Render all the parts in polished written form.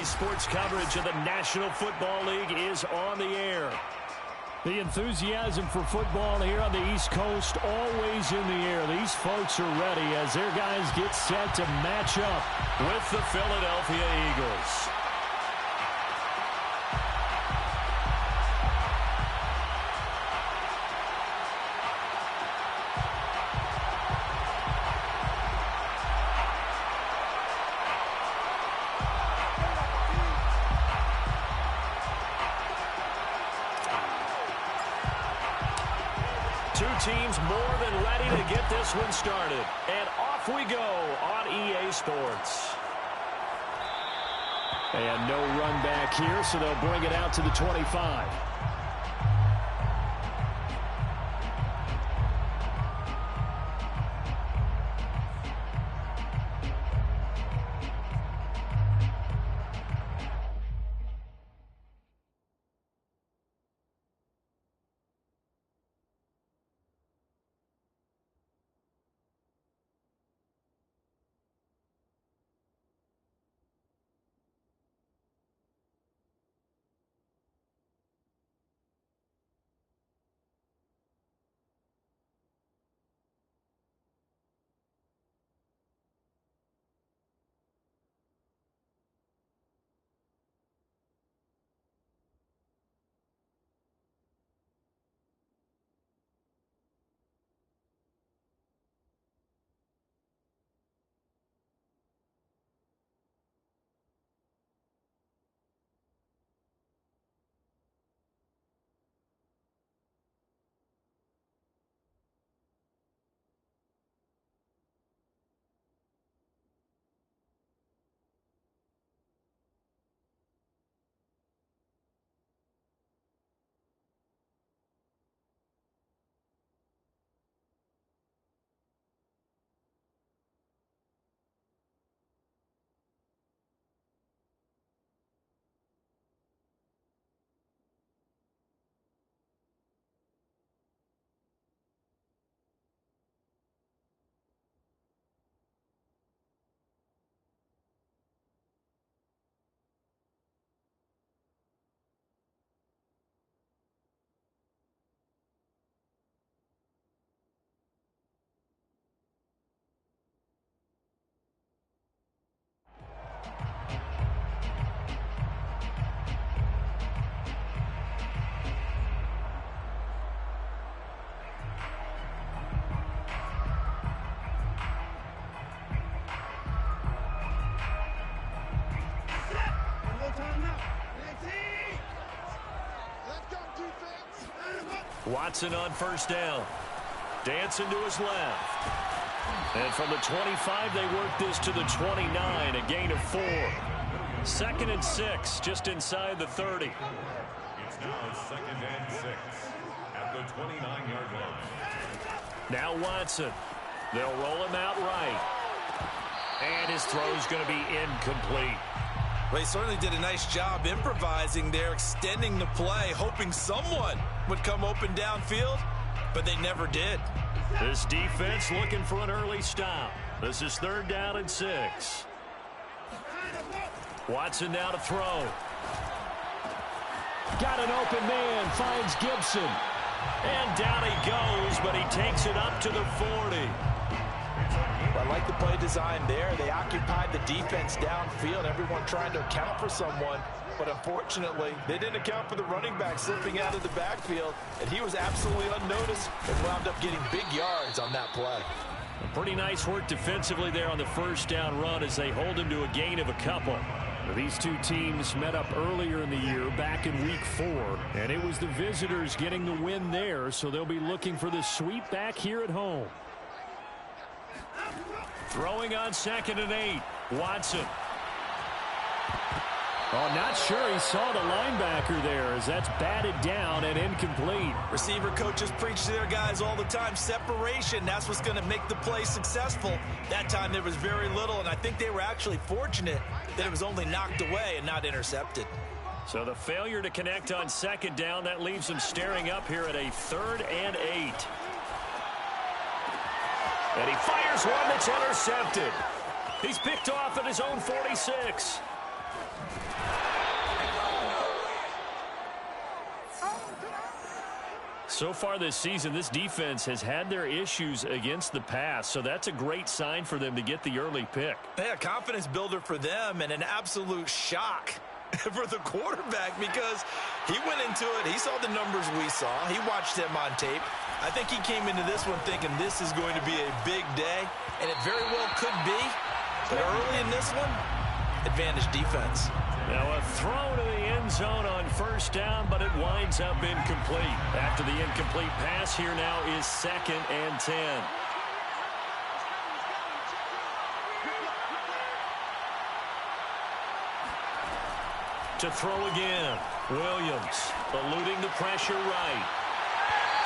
EA Sports coverage of the National Football League is on the air. The enthusiasm for football here on the East Coast always in the air. These folks are ready as their guys get set to match up with the Philadelphia Eagles. Two teams more than ready to get this one started. And off we go on EA Sports. And no run back here, so they'll bring it out to the 25. Watson on first down. Dancing to his left. And from the 25, they work this to the 29, a gain of 4. 2nd and 6, just inside the 30. It's now 2nd and 6 at the 29-yard line. Now Watson. They'll roll him out right. And his throw's going to be incomplete. Well, he certainly did a nice job improvising there, extending the play, hoping someone would come open downfield, but they never did. This defense looking for an early stop. This is 3rd down and 6. Watson now to throw. Got an open man, finds Gibson. And down he goes, but he takes it up to the 40. I like the play design there. They occupied the defense downfield, everyone trying to account for someone. But unfortunately, they didn't account for the running back slipping out of the backfield, and he was absolutely unnoticed and wound up getting big yards on that play. Pretty nice work defensively there on the first down run as they hold him to a gain of a couple. These two teams met up earlier in the year, back in week 4, and it was the visitors getting the win there, so they'll be looking for the sweep back here at home. Throwing on 2nd and 8. Watson. Oh, not sure he saw the linebacker there as that's batted down and incomplete. Receiver coaches preach to their guys all the time. Separation, that's what's going to make the play successful. That time there was very little, and I think they were actually fortunate that it was only knocked away and not intercepted. So the failure to connect on 2nd down, that leaves them staring up here at a 3rd and 8. And he fires one that's intercepted. He's picked off at his own 46. So far this season, this defense has had their issues against the pass, so that's a great sign for them to get the early pick. Yeah, confidence builder for them and an absolute shock for the quarterback because he went into it. He saw the numbers we saw. He watched them on tape. I think he came into this one thinking this is going to be a big day, and it very well could be. But early in this one, advantage defense. Now a throw to the end zone on first down, but it winds up incomplete. After the incomplete pass, here now is 2nd and 10. To throw again, Williams eluding the pressure right.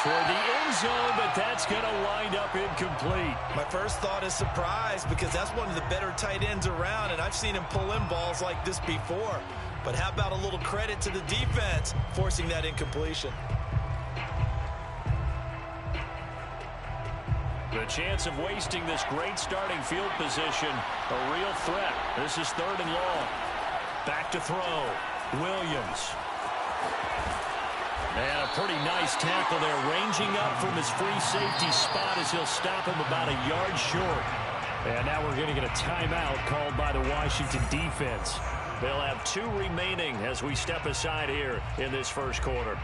Toward the end zone, but that's going to wind up incomplete. My first thought is surprise because that's one of the better tight ends around, and I've seen him pull in balls like this before. But how about a little credit to the defense forcing that incompletion? The chance of wasting this great starting field position, a real threat. This is 3rd and long. Back to throw. Williams. And a pretty nice tackle there, ranging up from his free safety spot as he'll stop him about a yard short. And now we're going to get a timeout called by the Washington defense. They'll have 2 remaining as we step aside here in this first quarter.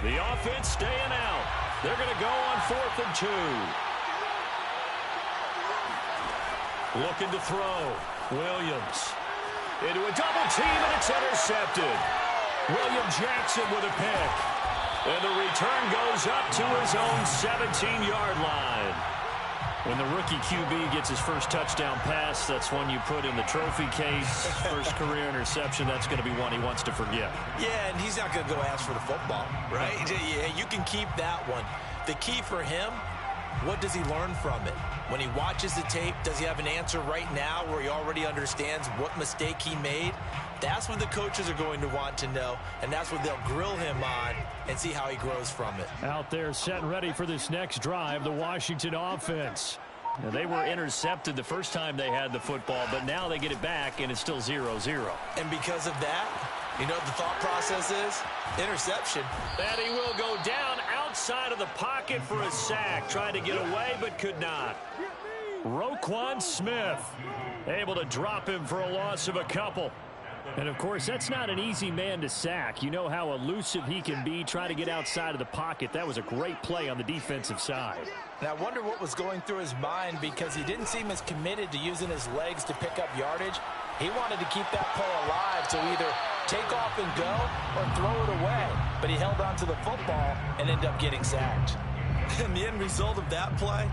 The offense staying out. They're going to go on 4th and 2. Looking to throw. Williams. Into a double team, and it's intercepted. William Jackson with a pick. And the return goes up to his own 17-yard line. When the rookie QB gets his first touchdown pass, that's one you put in the trophy case. First career interception, that's going to be one he wants to forget. Yeah, and he's not going to go ask for the football, right? Yeah, you can keep that one. The key for him, what does he learn from it? When he watches the tape, does he have an answer right now where he already understands what mistake he made? That's what the coaches are going to want to know, and that's what they'll grill him on and see how he grows from it. Out there set and ready for this next drive, the Washington offense. Now, they were intercepted the first time they had the football, but now they get it back, and it's still 0-0. And because of that, you know what the thought process is? Interception. And he will go down outside of the pocket for a sack. Tried to get away, but could not. Roquan Smith able to drop him for a loss of a couple. And, of course, that's not an easy man to sack. You know how elusive he can be, trying to get outside of the pocket. That was a great play on the defensive side. And I wonder what was going through his mind because he didn't seem as committed to using his legs to pick up yardage. He wanted to keep that play alive to either take off and go or throw it away. But he held on to the football and ended up getting sacked. And the end result of that play,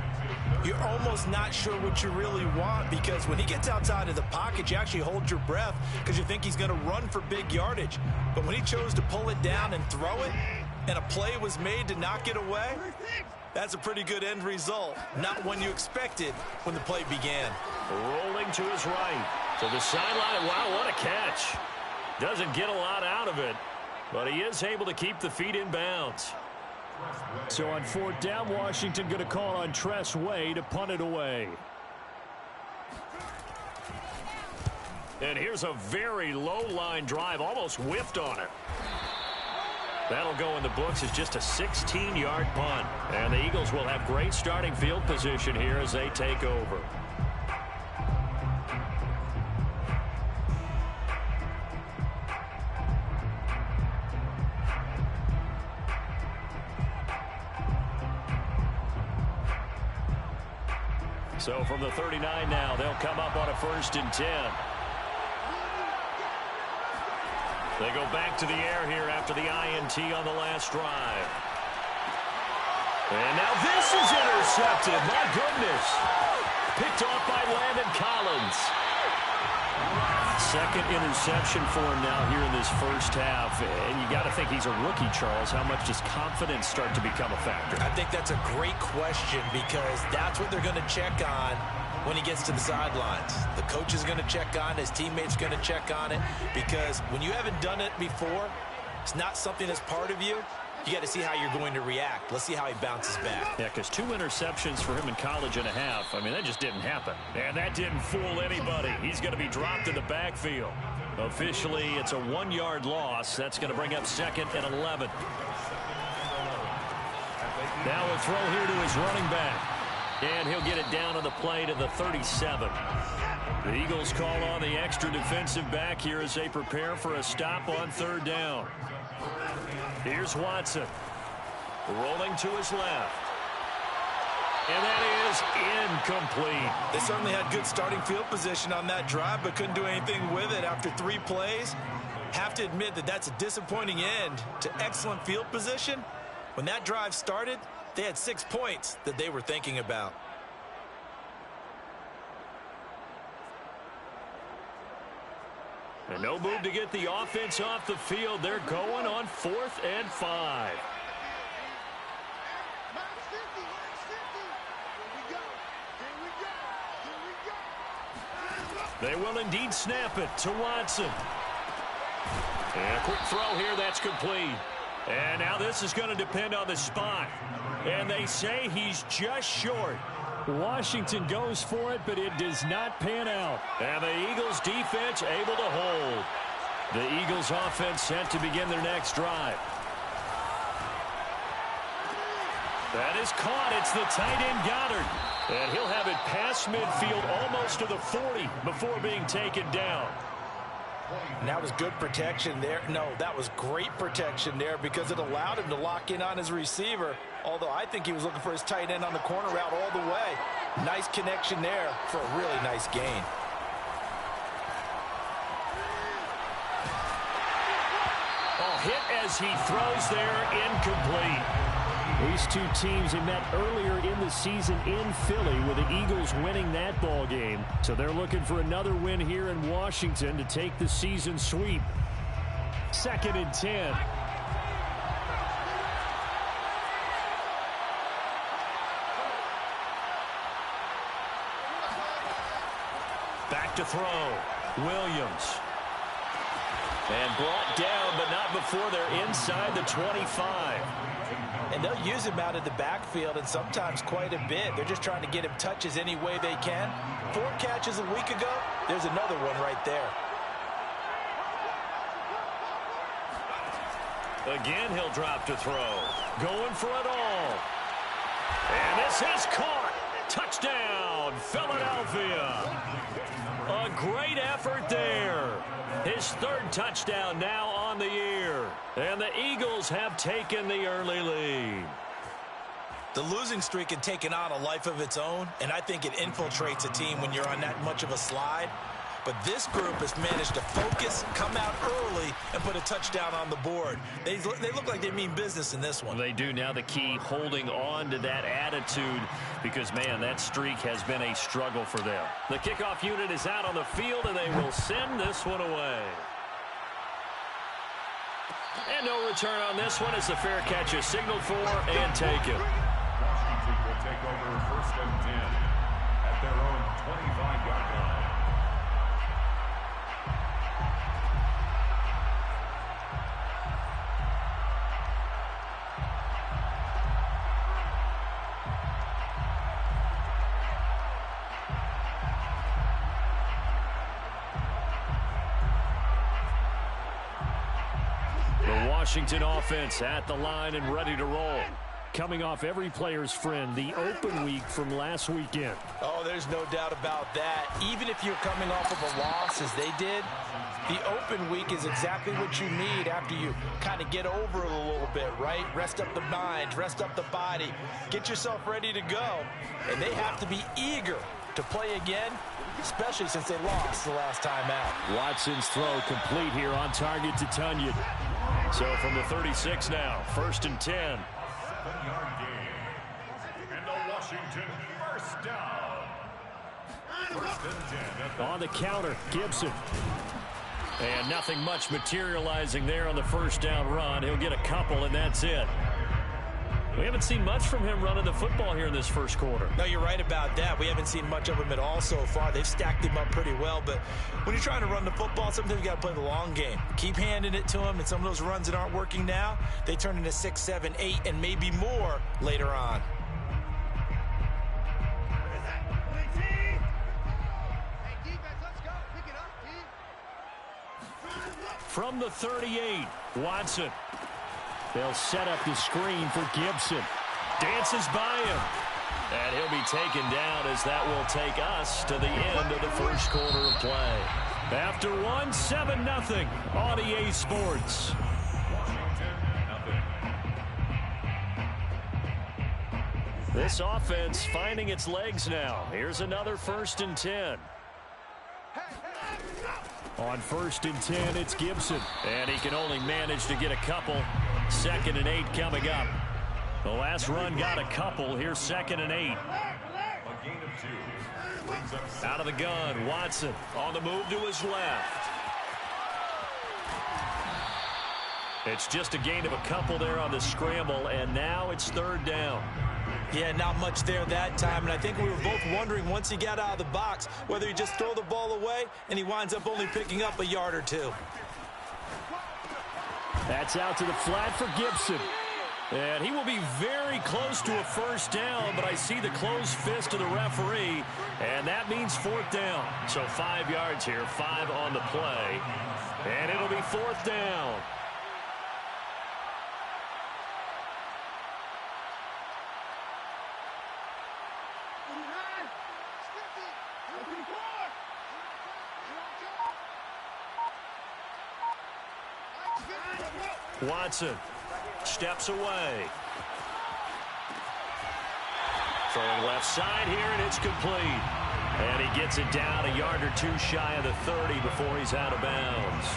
you're almost not sure what you really want because when he gets outside of the pocket, you actually hold your breath because you think he's going to run for big yardage. But when he chose to pull it down and throw it, and a play was made to knock it away, that's a pretty good end result. Not one you expected when the play began. Rolling to his right. To the sideline. Wow, what a catch. Doesn't get a lot out of it, but he is able to keep the feet in bounds. So on 4th down, Washington going to call on Tress Way to punt it away. And here's a very low line drive, almost whiffed on it. That'll go in the books as just a 16-yard punt. And the Eagles will have great starting field position here as they take over. So from the 39 now, they'll come up on a 1st and 10. They go back to the air here after the INT on the last drive. And now this is intercepted. My goodness. Picked off by Landon Collins. 2nd interception for him now here in this first half. And you got to think he's a rookie, Charles. How much does confidence start to become a factor? I think that's a great question because that's what they're going to check on when he gets to the sidelines. The coach is going to check on, his teammates going to check on it because when you haven't done it before, it's not something that's part of you. You got to see how you're going to react. Let's see how he bounces back. Yeah, because 2 interceptions for him in college and a half. I mean, that just didn't happen. And that didn't fool anybody. He's going to be dropped in the backfield. Officially, it's a 1-yard loss. That's going to bring up 2nd and 11. Now a throw here to his running back. And he'll get it down on the play to the 37. The Eagles call on the extra defensive back here as they prepare for a stop on 3rd down. Here's Watson. Rolling to his left. And that is incomplete. They certainly had good starting field position on that drive, but couldn't do anything with it after 3 plays. Have to admit that that's a disappointing end to excellent field position. When that drive started, they had 6 points that they were thinking about. And no move to get the offense off the field. They're going on 4th and 5. They will indeed snap it to Watson. And a quick throw here, that's complete. And now this is going to depend on the spot. And they say he's just short. Washington goes for it, but it does not pan out. And the Eagles defense able to hold. The Eagles offense set to begin their next drive. That is caught. It's the tight end Goddard. And he'll have it past midfield almost to the 40 before being taken down. And that was good protection there. No, that was great protection there because it allowed him to lock in on his receiver. Although I think he was looking for his tight end on the corner route all the way. Nice connection there for a really nice gain. Oh, hit as he throws there, incomplete. These two teams have met earlier in the season in Philly with the Eagles winning that ball game. So they're looking for another win here in Washington to take the season sweep. 2nd and 10. Back to throw. Williams. And brought down, but not before they're inside the 25. And they'll use him out of the backfield, and sometimes quite a bit. They're just trying to get him touches any way they can. 4 catches a week ago. There's another one right there. Again, he'll drop to throw. Going for it all. And this is caught. Touchdown, Philadelphia. A great effort there. His 3rd touchdown now on the year. And the Eagles have taken the early lead. The losing streak had taken on a life of its own, and I think it infiltrates a team when you're on that much of a slide. But this group has managed to focus, come out early, and put a touchdown on the board. They look like they mean business in this one. They do. Now the key, holding on to that attitude, because, man, that streak has been a struggle for them. The kickoff unit is out on the field, and they will send this one away. And no return on this one as the fair catch is signaled for and taken. Washington will take over 1st and 10 at their own 25-yard line. Washington offense at the line and ready to roll. Coming off every player's friend, the open week from last weekend. Oh, there's no doubt about that. Even if you're coming off of a loss as they did, the open week is exactly what you need after you kind of get over it a little bit, right? Rest up the mind, rest up the body, get yourself ready to go. And they have to be eager to play again, especially since they lost the last time out. Watson's throw complete here on target to Tunyon. So from the 36 now, 1st and 10. 7-yard gain. And the Washington first down. 1st and 10. On the counter, Gibson. And nothing much materializing there on the 1st down run. He'll get a couple, and that's it. We haven't seen much from him running the football here in this 1st quarter. No, you're right about that. We haven't seen much of him at all so far. They've stacked him up pretty well, but when you're trying to run the football, sometimes you got to play the long game. Keep handing it to him, and some of those runs that aren't working now, they turn into 6, 7, 8, and maybe more later on. from the 38. Watson. They'll set up the screen for Gibson. Dances by him. And he'll be taken down as that will take us to the end of the first quarter of play. After one, 7-0 on EA Sports. This offense finding its legs now. Here's another 1st and 10. On 1st and 10, it's Gibson. And he can only manage to get a couple. 2nd and 8 coming up. The last run got a couple. Here's 2nd and 8. Out of the gun, Watson on the move to his left. It's just a gain of a couple there on the scramble, and now it's 3rd down. Yeah, not much there that time, and I think we were both wondering once he got out of the box whether he just throw the ball away and he winds up only picking up a yard or two. That's out to the flat for Gibson. And he will be very close to a 1st down, but I see the closed fist of the referee, and that means 4th down. So 5 yards here, 5 on the play, and it'll be 4th down. Watson steps away. Throwing left side here, and it's complete. And he gets it down a yard or two shy of the 30 before he's out of bounds.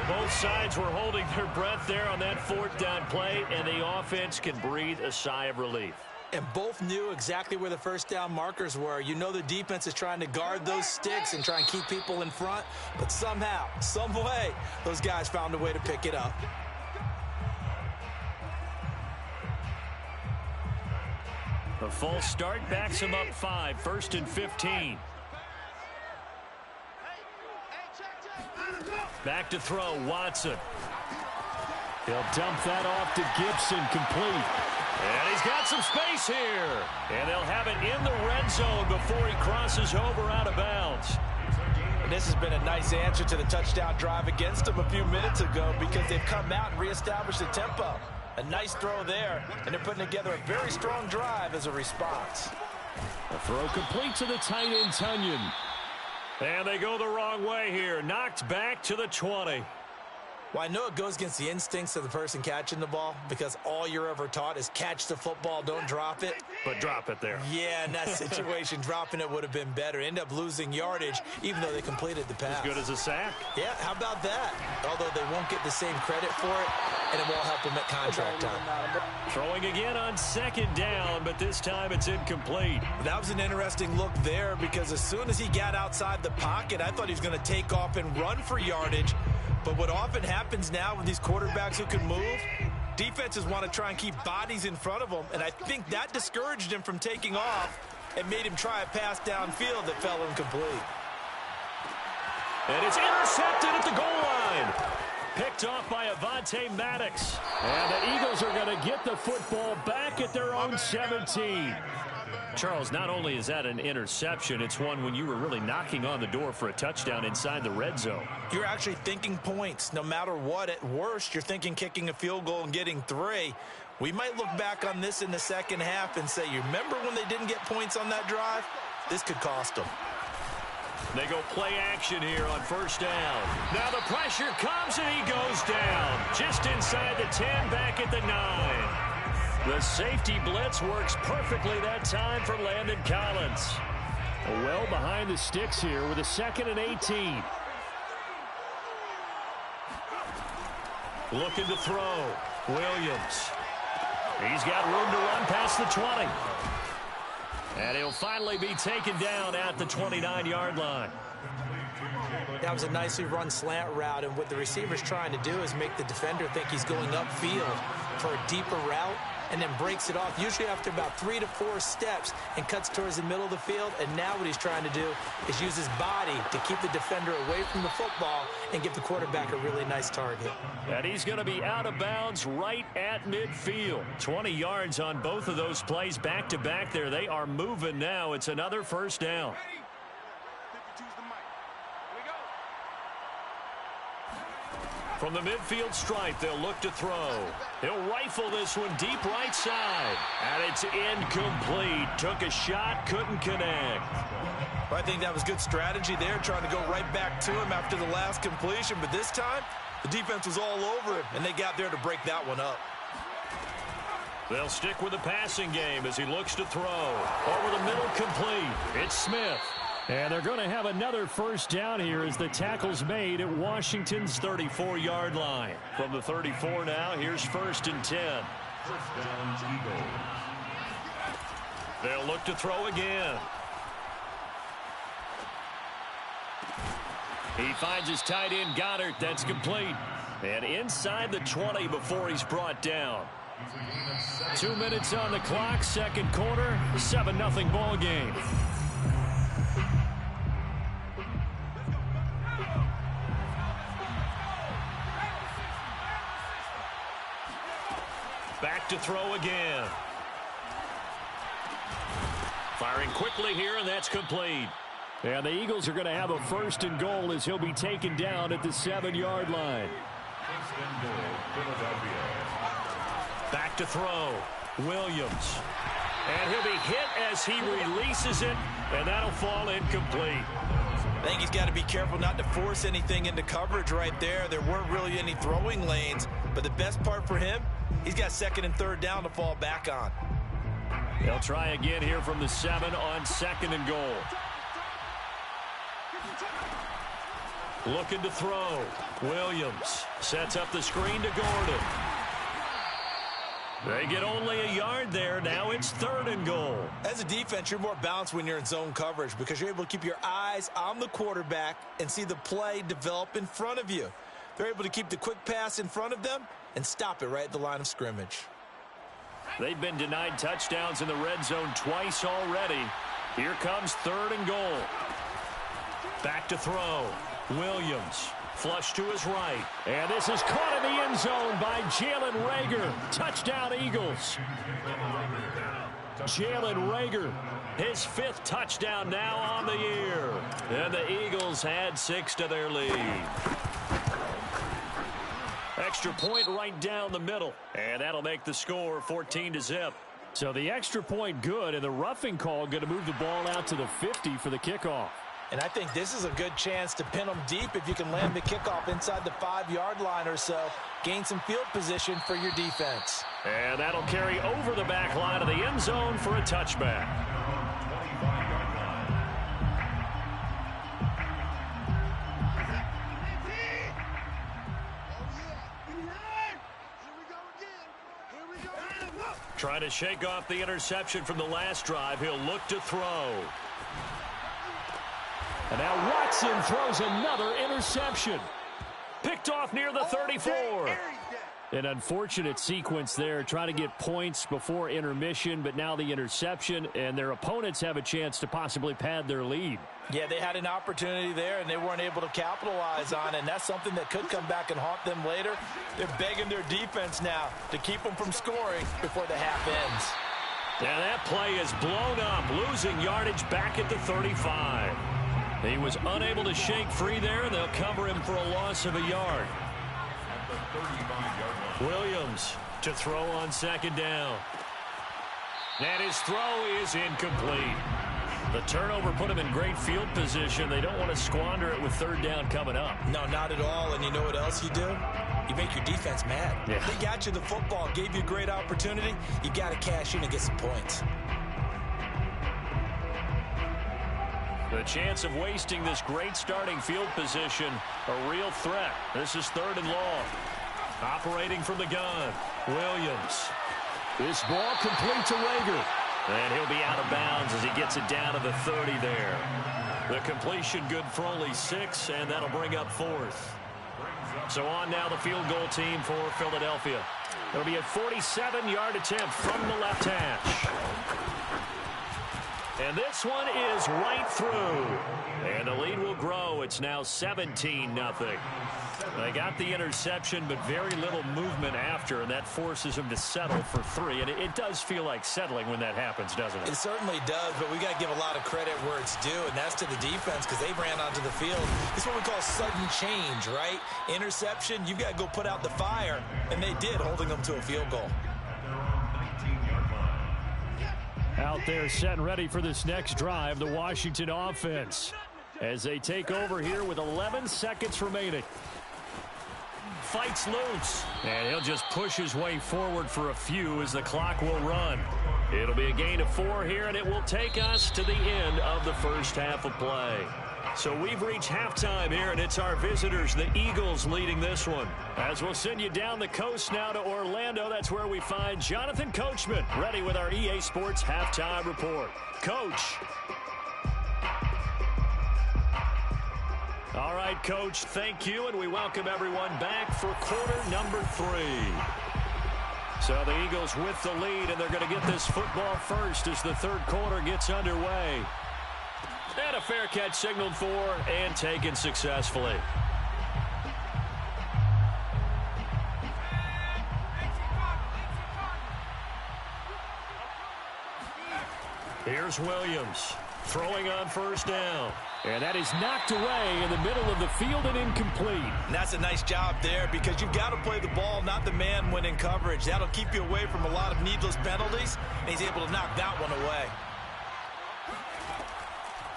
Both sides were holding their breath there on that 4th down play, and the offense can breathe a sigh of relief. And both knew exactly where the 1st down markers were. You know the defense is trying to guard those sticks and try and keep people in front, but somehow, some way, those guys found a way to pick it up. A full start backs him up 5, 1st and 15. Back to throw, Watson. He'll dump that off to Gibson, complete. And he's got some space here. And they'll have it in the red zone before he crosses over out of bounds. And this has been a nice answer to the touchdown drive against them a few minutes ago because they've come out and reestablished the tempo. A nice throw there, and they're putting together a very strong drive as a response. A throw complete to the tight end, Tunyon. And they go the wrong way here. Knocked back to the 20. Well, I know it goes against the instincts of the person catching the ball because all you're ever taught is catch the football, don't drop it. But drop it there. Yeah, in that situation, dropping it would have been better. End up losing yardage, even though they completed the pass. As good as a sack. Yeah, how about that? Although they won't get the same credit for it, and it won't help them at contract time. Throwing again on 2nd down, but this time it's incomplete. That was an interesting look there because as soon as he got outside the pocket, I thought he was going to take off and run for yardage. But what often happens now with these quarterbacks who can move, defenses want to try and keep bodies in front of them, and I think that discouraged him from taking off and made him try a pass downfield that fell incomplete. And it's intercepted at the goal line. Picked off by Avonte Maddox. And the Eagles are going to get the football back at their own 17. Charles, not only is that an interception, it's one when you were really knocking on the door for a touchdown inside the red zone. You're actually thinking points. No matter what, at worst, you're thinking kicking a field goal and getting 3. We might look back on this in the second half and say, you remember when they didn't get points on that drive? This could cost them. They go play action here on 1st down. Now the pressure comes and he goes down. Just inside the 10, back at the 9. The safety blitz works perfectly that time for Landon Collins. Well behind the sticks here with a 2nd and 18. Looking to throw. Williams. He's got room to run past the 20. And he'll finally be taken down at the 29-yard line. That was a nicely run slant route, and what the receiver's trying to do is make the defender think he's going upfield for a deeper route, and then breaks it off, usually after about 3 to 4 steps, and cuts towards the middle of the field. And now what he's trying to do is use his body to keep the defender away from the football and give the quarterback a really nice target. And he's going to be out of bounds right at midfield. 20 yards on both of those plays back-to-back there. They are moving now. It's another 1st down. From the midfield stripe, they'll look to throw. He'll rifle this one deep right side. And it's incomplete. Took a shot, couldn't connect. I think that was good strategy there, trying to go right back to him after the last completion. But this time, the defense was all over him, and they got there to break that one up. They'll stick with the passing game as he looks to throw. Over the middle, complete. It's Smith. And they're going to have another first down here as the tackle's made at Washington's 34-yard line. From the 34 now, here's 1st and 10. First down, Eagles. They'll look to throw again. He finds his tight end, Goddard. That's complete. And inside the 20 before he's brought down. 2 minutes on the clock, second quarter, 7-0 ball game. Back to throw again. Firing quickly here, and that's complete. And the Eagles are going to have a 1st and goal as he'll be taken down at the 7-yard line. 1st and goal, Philadelphia. Back to throw. Williams. And he'll be hit as he releases it, and that'll fall incomplete. I think he's got to be careful not to force anything into coverage right there. There weren't really any throwing lanes, but the best part for him, he's got 2nd and 3rd down to fall back on. They'll try again here from the 7 on 2nd and goal. Looking to throw. Williams sets up the screen to Gordon. They get only a yard there. Now it's 3rd and goal. As a defense, you're more balanced when you're in zone coverage because you're able to keep your eyes on the quarterback and see the play develop in front of you. They're able to keep the quick pass in front of them and stop it right at the line of scrimmage. They've been denied touchdowns in the red zone twice already. Here comes 3rd and goal. Back to throw. Williams. Flush to his right. And this is caught in the end zone by Jalen Reagor. Touchdown, Eagles. Jalen Reagor, his 5th touchdown now on the year. And the Eagles add 6 to their lead. Extra point right down the middle. And that'll make the score 14-0. So the extra point good, and the roughing call going to move the ball out to the 50 for the kickoff. And I think this is a good chance to pin them deep if you can land the kickoff inside the 5-yard line or so. Gain some field position for your defense. And that'll carry over the back line of the end zone for a touchback. Trying to shake off the interception from the last drive. He'll look to throw. And now Watson throws another interception. Picked off near the 34. An unfortunate sequence there, trying to get points before intermission, but now the interception, and their opponents have a chance to possibly pad their lead. Yeah, they had an opportunity there, and they weren't able to capitalize on it, and that's something that could come back and haunt them later. They're begging their defense now to keep them from scoring before the half ends. And that play is blown up, losing yardage back at the 35. He was unable to shake free there, and they'll cover him for a loss of a yard. Williams to throw on 2nd down. And his throw is incomplete. The turnover put him in great field position. They don't want to squander it with 3rd down coming up. No, not at all. And you know what else you do? You make your defense mad. Yeah. They got you the football, gave you a great opportunity. You got to cash in and get some points. The chance of wasting this great starting field position, a real threat. This is 3rd and long. Operating from the gun, Williams. This ball complete to Reagor. And he'll be out of bounds as he gets it down to the 30 there. The completion good for only 6, and that'll bring up 4th. So on now the field goal team for Philadelphia. It'll be a 47-yard attempt from the left hash. And this one is right through. And the lead will grow. It's now 17-0. They got the interception, but very little movement after, and that forces them to settle for 3. And it does feel like settling when that happens, doesn't it? It certainly does, but we got to give a lot of credit where it's due, and that's to the defense because they ran onto the field. It's what we call sudden change, right? Interception, you've got to go put out the fire, and they did, holding them to a field goal. Out there set and ready for this next drive, the Washington offense, as they take over here with 11 seconds remaining. Fights loose, and he'll just push his way forward for a few as the clock will run. It'll be a gain of 4 here, and it will take us to the end of the first half of play. So we've reached halftime here, and it's our visitors, the Eagles, leading this one. As we'll send you down the coast now to Orlando, that's where we find Jonathan Coachman, ready with our EA Sports Halftime Report. Coach. All right, Coach, thank you, and we welcome everyone back for quarter number 3. So the Eagles with the lead, and they're going to get this football first as the third quarter gets underway. And a fair catch signaled for and taken successfully. Here's Williams throwing on first down. And that is knocked away in the middle of the field and incomplete. And that's a nice job there because you've got to play the ball, not the man when in coverage. That'll keep you away from a lot of needless penalties, and he's able to knock that one away.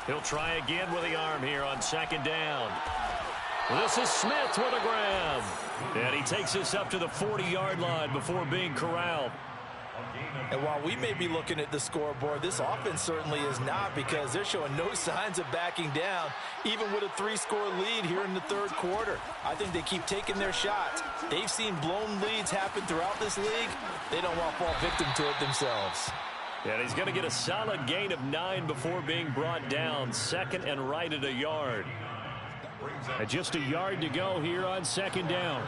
He'll try again with the arm here on second down. This is Smith with a grab. And he takes this up to the 40-yard line before being corralled. And while we may be looking at the scoreboard, this offense certainly is not because they're showing no signs of backing down, even with a 3-score lead here in the third quarter. I think they keep taking their shots. They've seen blown leads happen throughout this league. They don't want to fall victim to it themselves. And he's going to get a solid gain of 9 before being brought down. Second and right at a yard. And just a yard to go here on second down.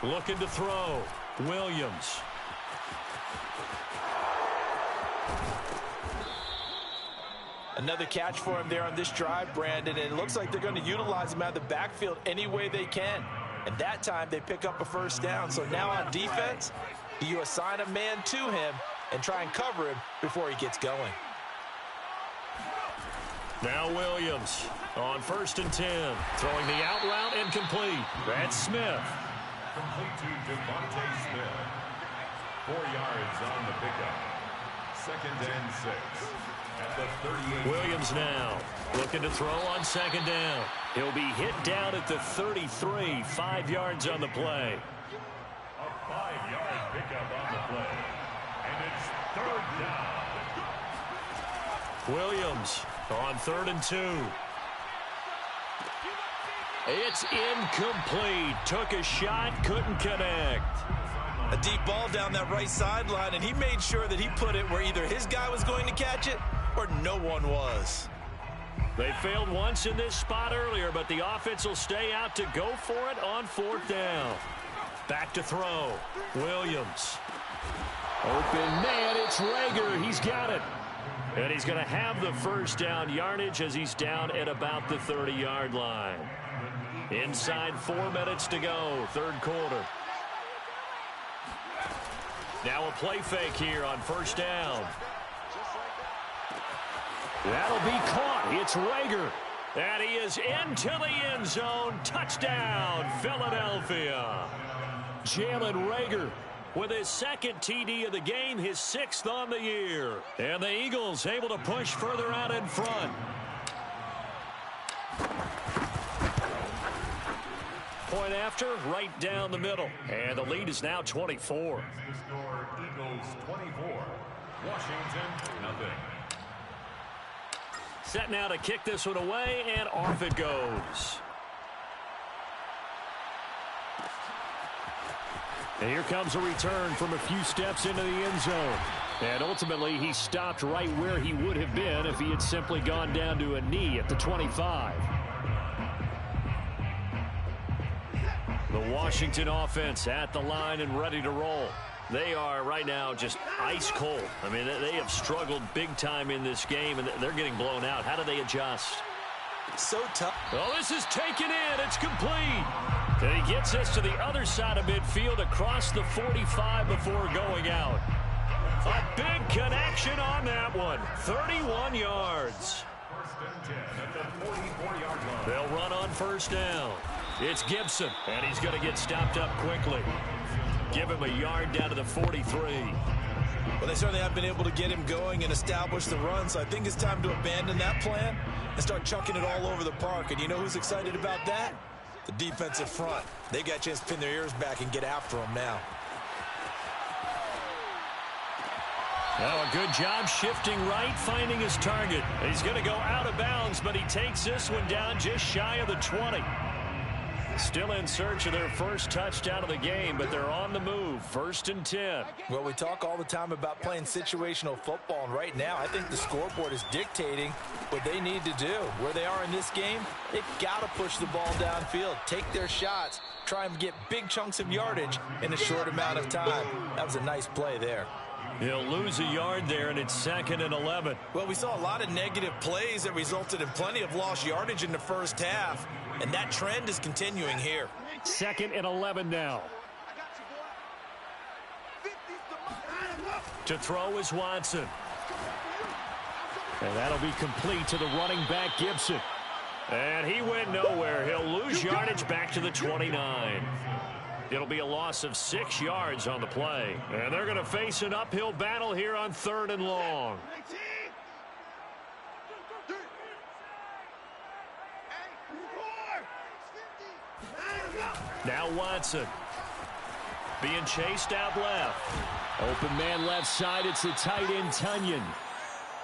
Looking to throw. Williams. Another catch for him there on this drive, Brandon, and it looks like they're going to utilize him out of the backfield any way they can. And that time they pick up a first down. So now on defense, you assign a man to him and try and cover him before he gets going. Now Williams on 1st and 10. Throwing the out route incomplete. That's Smith. Complete to Devontae Smith. 4 yards on the pickup. 2nd and 6. At the 38. Williams now looking to throw on second down. He'll be hit down at the 33. 5 yards on the play. A 5-yard pickup on the play. And it's 3rd down. Williams on 3rd and 2. It's incomplete. Took a shot, couldn't connect. A deep ball down that right sideline, and he made sure that he put it where either his guy was going to catch it or no one was. They failed once in this spot earlier, but the offense will stay out to go for it on 4th down. Back to throw. Williams. Open man, it's Rager. He's got it. And he's going to have the first down yardage as he's down at about the 30-yard line. Inside 4 minutes to go, third quarter. Now a play fake here on 1st down. That'll be caught. It's Rager. And he is into the end zone. Touchdown, Philadelphia. Jalen Rager with his 2nd TD of the game, his 6th on the year. And the Eagles able to push further out in front. Point after, right down the middle. And the lead is now 24. The score, Eagles 24. Washington, nothing. Set now to kick this one away, and off it goes. And here comes a return from a few steps into the end zone. And ultimately, he stopped right where he would have been if he had simply gone down to a knee at the 25. The Washington offense at the line and ready to roll. They are right now just ice cold. I mean, they have struggled big time in this game, and they're getting blown out. How do they adjust? So tough. Oh, this is taken in. It's complete. And he gets us to the other side of midfield across the 45 before going out. A big connection on that one. 31 yards. They'll run on first down. It's Gibson, and he's going to get stopped up quickly. Give him a yard down to the 43. Well, they certainly have been able to get him going and establish the run, so I think it's time to abandon that plan and start chucking it all over the park. And you know who's excited about that? The defensive front. They got a chance to pin their ears back and get after him now. Well, a good job shifting right, finding his target. He's going to go out of bounds, but he takes this one down just shy of the 20. Still in search of their first touchdown of the game, but they're on the move. 1st and 10. Well, we talk all the time about playing situational football, and right now I think the scoreboard is dictating what they need to do. Where they are in this game, they've got to push the ball downfield, take their shots, try and get big chunks of yardage in a short amount of time. That was a nice play there. He'll lose a yard there, and it's 2nd and 11. Well, we saw a lot of negative plays that resulted in plenty of lost yardage in the first half, and that trend is continuing here. 2nd and 11 now. To throw is Watson. And that'll be complete to the running back, Gibson. And he went nowhere. He'll lose yardage back to the 29. It'll be a loss of 6 yards on the play. And they're going to face an uphill battle here on 3rd and long. Now Watson. Being chased out left. Open man left side. It's the tight end, Tunyon.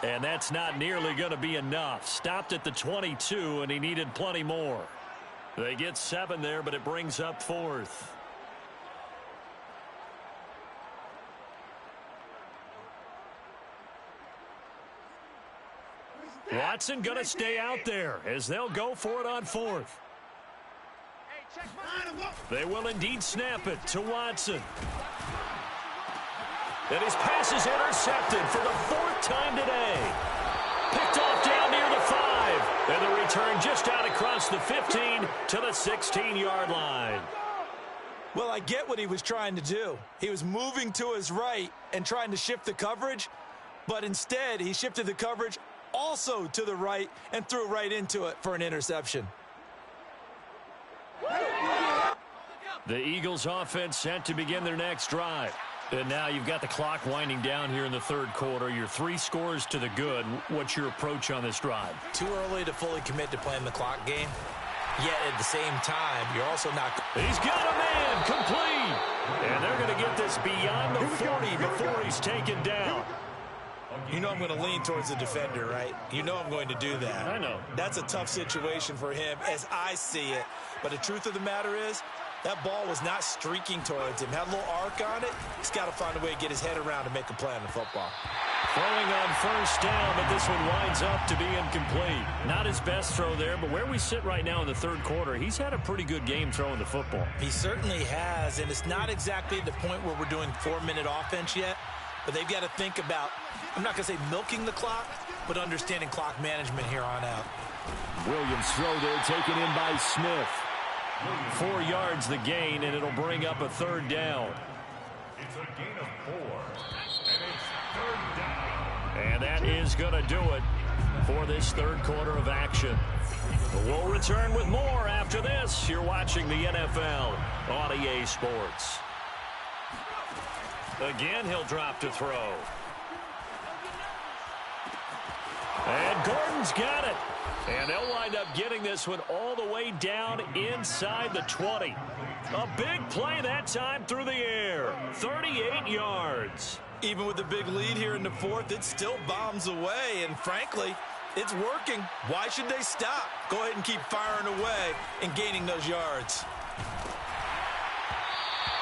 And that's not nearly going to be enough. Stopped at the 22, and he needed plenty more. They get 7 there, but it brings up 4th. Watson going to stay out there as they'll go for it on 4th. They will indeed snap it to Watson. And his pass is intercepted for the 4th time today. Picked off down near the 5. And the return just out across the 15 to the 16-yard line. Well, I get what he was trying to do. He was moving to his right and trying to shift the coverage, but instead he shifted the coverage also to the right and threw right into it for an interception. The Eagles offense set to begin their next drive. And now you've got the clock winding down here in the 3rd quarter. You're 3 scores to the good. What's your approach on this drive? Too early to fully commit to playing the clock game. Yet at the same time, you're also not... He's got a man complete. And they're going to get this beyond the 40 before he's taken down. You know I'm going to lean towards the defender, right? You know I'm going to do that. I know. That's a tough situation for him as I see it. But the truth of the matter is, that ball was not streaking towards him. Had a little arc on it. He's got to find a way to get his head around to make a play on the football. Throwing on first down, but this one winds up to be incomplete. Not his best throw there, but where we sit right now in the 3rd quarter, he's had a pretty good game throwing the football. He certainly has, and it's not exactly the point where we're doing 4-minute offense yet, but they've got to think about, I'm not going to say milking the clock, but understanding clock management here on out. Williams' throw there taken in by Smith. 4 yards the gain, and it'll bring up a 3rd down. It's a gain of 4, and it's 3rd down. And that is going to do it for this 3rd quarter of action. We'll return with more after this. You're watching the NFL on EA Sports. Again, he'll drop to throw. And Gordon's got it. And they'll wind up getting this one all the way down inside the 20. A big play that time through the air. 38 yards. Even with the big lead here in the 4th, it still bombs away. And frankly, it's working. Why should they stop? Go ahead and keep firing away and gaining those yards.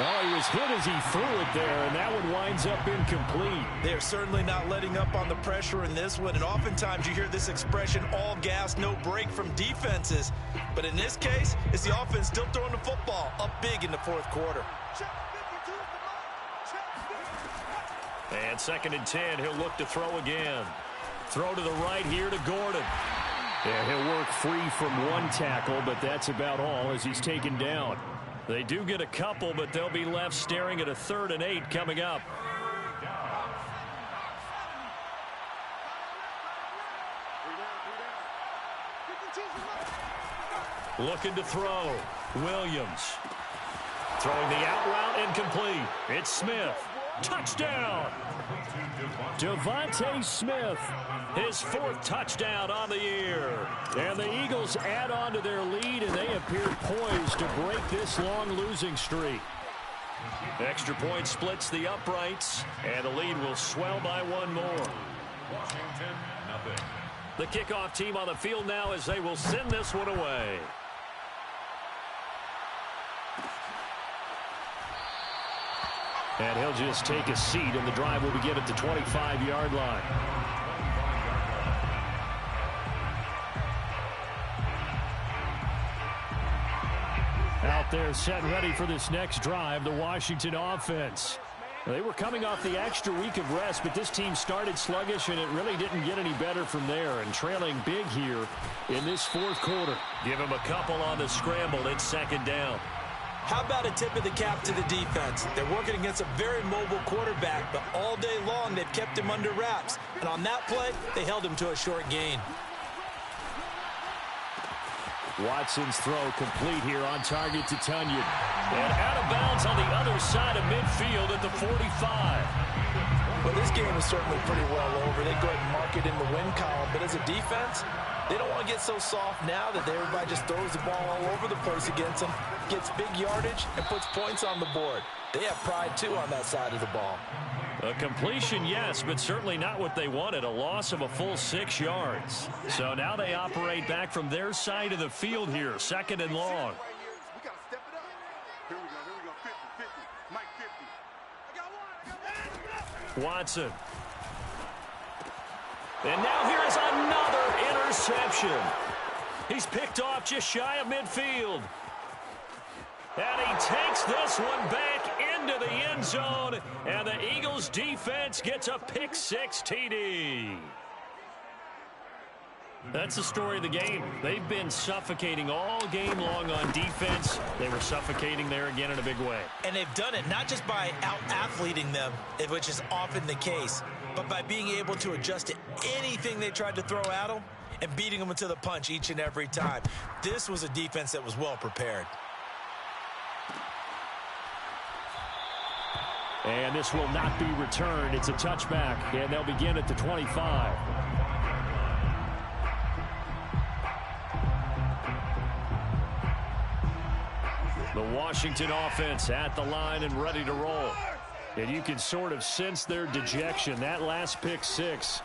Oh, he was hit as he threw it there, and that one winds up incomplete. They're certainly not letting up on the pressure in this one, and oftentimes you hear this expression, all gas, no break from defenses. But in this case, it's the offense still throwing the football up big in the fourth quarter. And 2nd and 10, he'll look to throw again. Throw to the right here to Gordon. Yeah, he'll work free from one tackle, but that's about all as he's taken down. They do get a couple, but they'll be left staring at a 3rd and 8 coming up. Looking to throw. Williams. Throwing the out route incomplete. It's Smith. Touchdown. Devontae Smith. His 4th touchdown on the year. And the Eagles add on to their lead, and they appear poised to break this long losing streak. Extra point splits the uprights, and the lead will swell by one more. Washington, nothing. The kickoff team on the field now as they will send this one away. And he'll just take a seat, and the drive will begin at the 25-yard line. Out there set and ready for this next drive, the Washington offense. They were coming off the extra week of rest, but this team started sluggish, and it really didn't get any better from there. And trailing big here in this fourth quarter. Give him a couple on the scramble. It's 2nd down. How about a tip of the cap to the defense? They're working against a very mobile quarterback, but all day long they've kept him under wraps. And on that play, they held him to a short gain. Watson's throw complete here on target to Tunyon. And out of bounds on the other side of midfield at the 45. Well, this game is certainly pretty well over. They go ahead and mark it in the win column. But as a defense, they don't want to get so soft now that everybody just throws the ball all over the place against them, gets big yardage, and puts points on the board. They have pride, too, on that side of the ball. A completion, yes, but certainly not what they wanted. A loss of a full 6 yards. So now they operate back from their side of the field here, 2nd and long. Watson. And now here is another interception. He's picked off just shy of midfield. And he takes this one back into the end zone. And the Eagles defense gets a pick-6 TD. That's the story of the game. They've been suffocating all game long on defense. They were suffocating there again in a big way. And they've done it not just by out-athleting them, which is often the case, but by being able to adjust to anything they tried to throw at them and beating them to the punch each and every time. This was a defense that was well prepared. And this will not be returned. It's a touchback, and they'll begin at the 25. The Washington offense at the line and ready to roll. And you can sort of sense their dejection. That last pick 6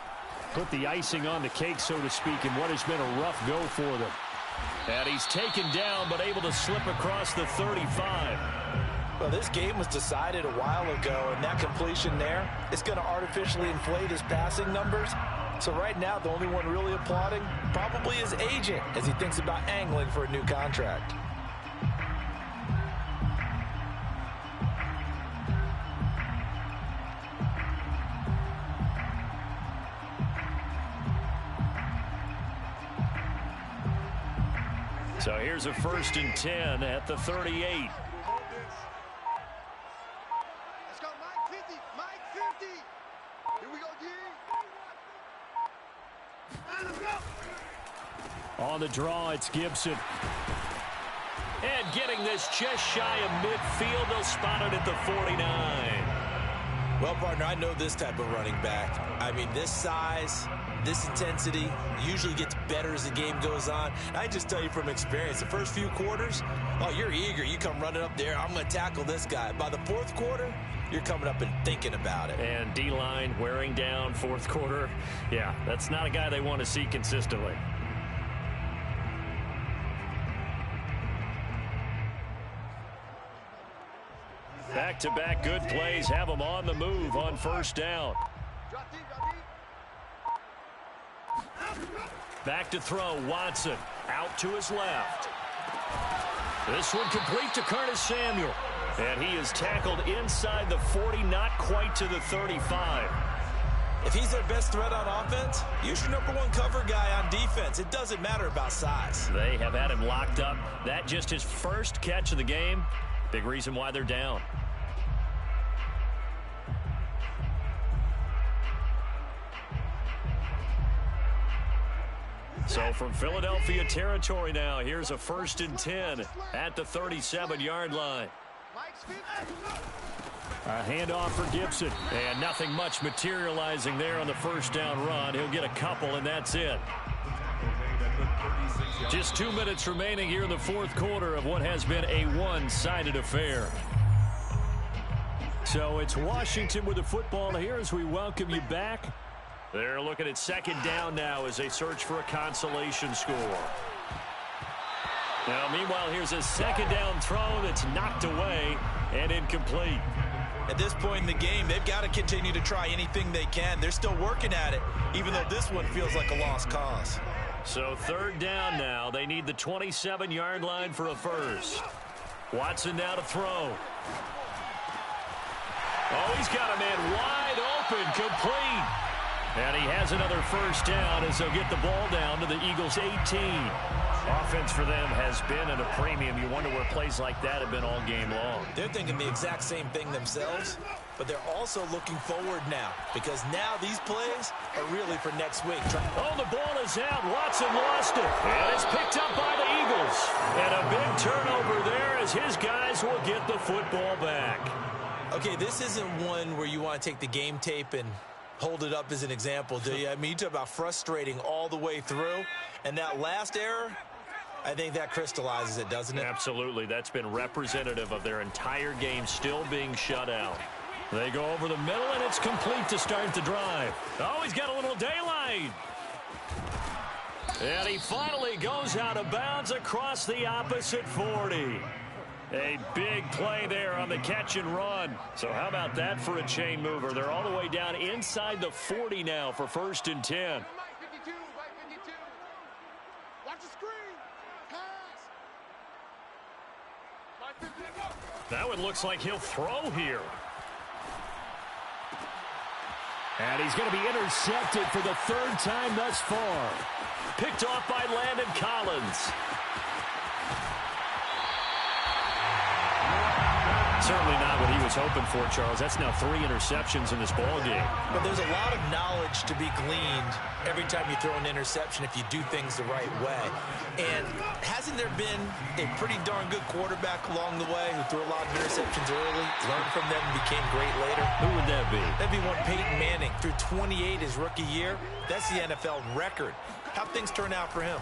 put the icing on the cake, so to speak, in what has been a rough go for them. And he's taken down, but able to slip across the 35. Well, this game was decided a while ago, and that completion there is going to artificially inflate his passing numbers. So right now, the only one really applauding probably his agent as he thinks about angling for a new contract. So here's a 1st and 10 at the 38. Let's go, Mike 50, Mike 50. Here we go, G. Let's go. On the draw, it's Gibson. And getting this just shy of midfield, they'll spot it at the 49. Well, partner, I know this type of running back. I mean, this size, this intensity usually gets better as the game goes on. I just tell you from experience, the first few quarters, oh, you're eager. You come running up there, I'm going to tackle this guy. By the fourth quarter, you're coming up and thinking about it. And D-line wearing down fourth quarter. Yeah, that's not a guy they want to see consistently. Back-to-back good plays have them on the move on first down. Drop deep, drop deep. Back to throw, Watson. Out to his left. This one complete to Curtis Samuel. And he is tackled inside the 40, not quite to the 35. If he's their best threat on offense, use your #1 cover guy on defense. It doesn't matter about size. They have had him locked up. That just his first catch of the game. Big reason why they're down. So from Philadelphia territory now, here's a 1st and 10 at the 37-yard line. A handoff for Gibson, and nothing much materializing there on the first down run. He'll get a couple, and that's it. Just 2 minutes remaining here in the fourth quarter of what has been a one-sided affair. So it's Washington with the football here as we welcome you back. They're looking at second down now as they search for a consolation score. Now, meanwhile, here's a second down throw that's knocked away and incomplete. At this point in the game, they've got to continue to try anything they can. They're still working at it, even though this one feels like a lost cause. So third down now. They need the 27-yard line for a first. Watson now to throw. Oh, he's got a man wide open, complete. And he has another first down as they'll get the ball down to the Eagles' 18. Offense for them has been at a premium. You wonder where plays like that have been all game long. They're thinking the exact same thing themselves, but they're also looking forward now because now these plays are really for next week. Oh, the ball is out. Watson lost it. And it's picked up by the Eagles. And a big turnover there as his guys will get the football back. Okay, this isn't one where you want to take the game tape and hold it up as an example, do you? I mean, you talk about frustrating all the way through. And that last error, I think that crystallizes it, doesn't it? Absolutely. That's been representative of their entire game still being shut out. They go over the middle, and it's complete to start the drive. Oh, he's got a little daylight. And he finally goes out of bounds across the opposite 40. A big play there on the catch and run. So how about that for a chain mover? They're all the way down inside the 40 now for 1st and 10. Watch the screen. Pass. That one looks like he'll throw here. And he's going to be intercepted for the 3rd time thus far. Picked off by Landon Collins. Certainly not what he was hoping for, Charles. That's now 3 interceptions in this ball game. But there's a lot of knowledge to be gleaned every time you throw an interception if you do things the right way. And hasn't there been a pretty darn good quarterback along the way who threw a lot of interceptions early, learned from them, and became great later? Who would that be? That'd be one Peyton Manning. Threw 28 his rookie year. That's the NFL record. How'd things turn out for him?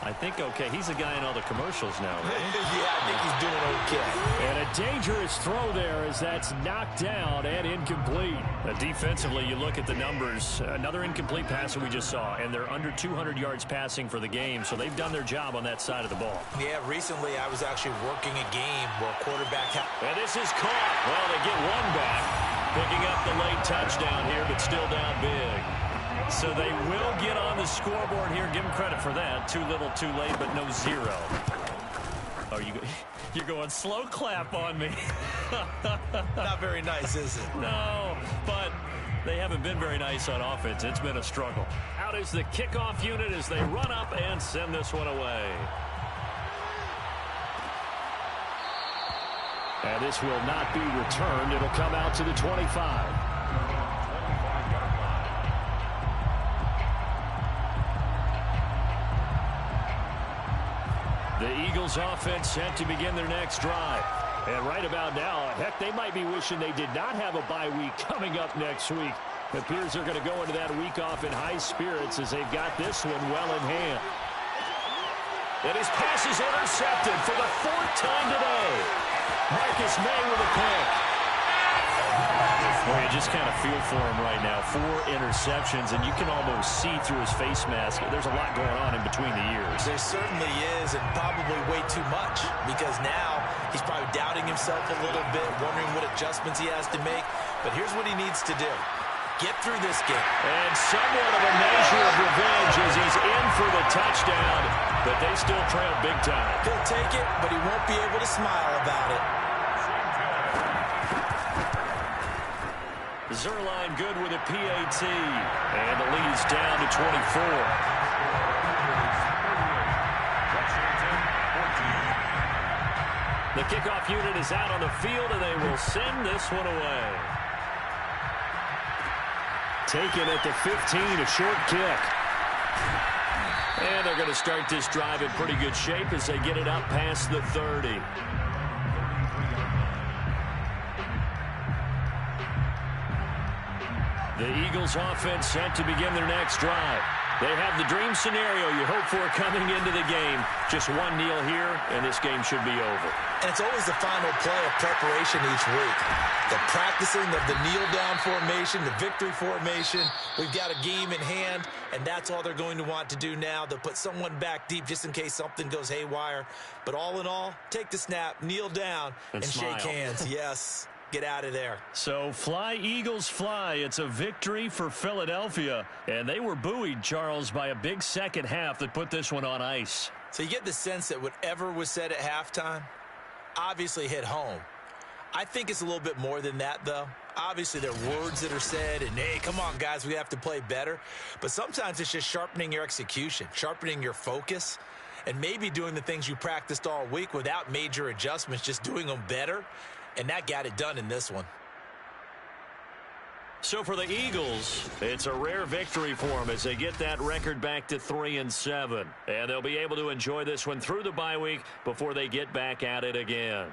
I think okay. He's a guy in all the commercials now, right? Yeah, I think he's doing okay. And a dangerous throw there as that's knocked down and incomplete. Defensively, you look at the numbers. Another incomplete pass that we just saw, and they're under 200 yards passing for the game, so they've done their job on that side of the ball. Yeah, recently I was actually working a game where a quarterback had... And this is caught. Well, they get one back, picking up the late touchdown here, but still down big. So they will get on the scoreboard here. Give them credit for that. Too little, too late, but no 0. Oh, you're going slow clap on me. Not very nice, is it? No, but they haven't been very nice on offense. It's been a struggle. Out is the kickoff unit as they run up and send this one away. And this will not be returned. It'll come out to the 25. The Eagles offense set to begin their next drive. And right about now, heck, they might be wishing they did not have a bye week coming up next week. It appears they're going to go into that week off in high spirits as they've got this one well in hand. And his pass is intercepted for the 4th time today. Marcus May with a pick. Boy, you just kind of feel for him right now. 4 interceptions, and you can almost see through his face mask. There's a lot going on in between the years. There certainly is, and probably way too much, because now He's probably doubting himself a little bit, wondering what adjustments he has to make. But here's what he needs to do. Get through this game. And somewhat of a measure of revenge as he's in for the touchdown, but they still trail big time. He'll take it, but he won't be able to smile about it. Zerline good with a PAT, and the lead's down to 24. The kickoff unit is out on the field, and they will send this one away. Taken at the 15, a short kick. And they're going to start this drive in pretty good shape as they get it up past the 30. The Eagles offense set to begin their next drive. They have the dream scenario you hope for coming into the game. Just one kneel here, and this game should be over. And it's always the final play of preparation each week. The practicing of the kneel-down formation, the victory formation. We've got a game in hand, and that's all they're going to want to do now. They'll put someone back deep just in case something goes haywire. But all in all, take the snap, kneel down, and shake hands. Yes. Get out of there. So fly, Eagles, fly. It's a victory for Philadelphia. And they were buoyed, Charles, by a big second half that put this one on ice. So you get the sense that whatever was said at halftime obviously hit home. I think it's a little bit more than that, though. Obviously, there are words that are said, and, hey, come on, guys, we have to play better. But sometimes it's just sharpening your execution, sharpening your focus, and maybe doing the things you practiced all week without major adjustments, just doing them better. And that got it done in this one. So for the Eagles, it's a rare victory for them as they get that record back to 3-7. And they'll be able to enjoy this one through the bye week before they get back at it again.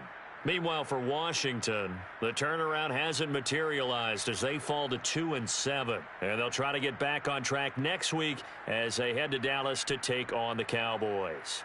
Meanwhile, for Washington, the turnaround hasn't materialized as they fall to 2-7. And they'll try to get back on track next week as they head to Dallas to take on the Cowboys.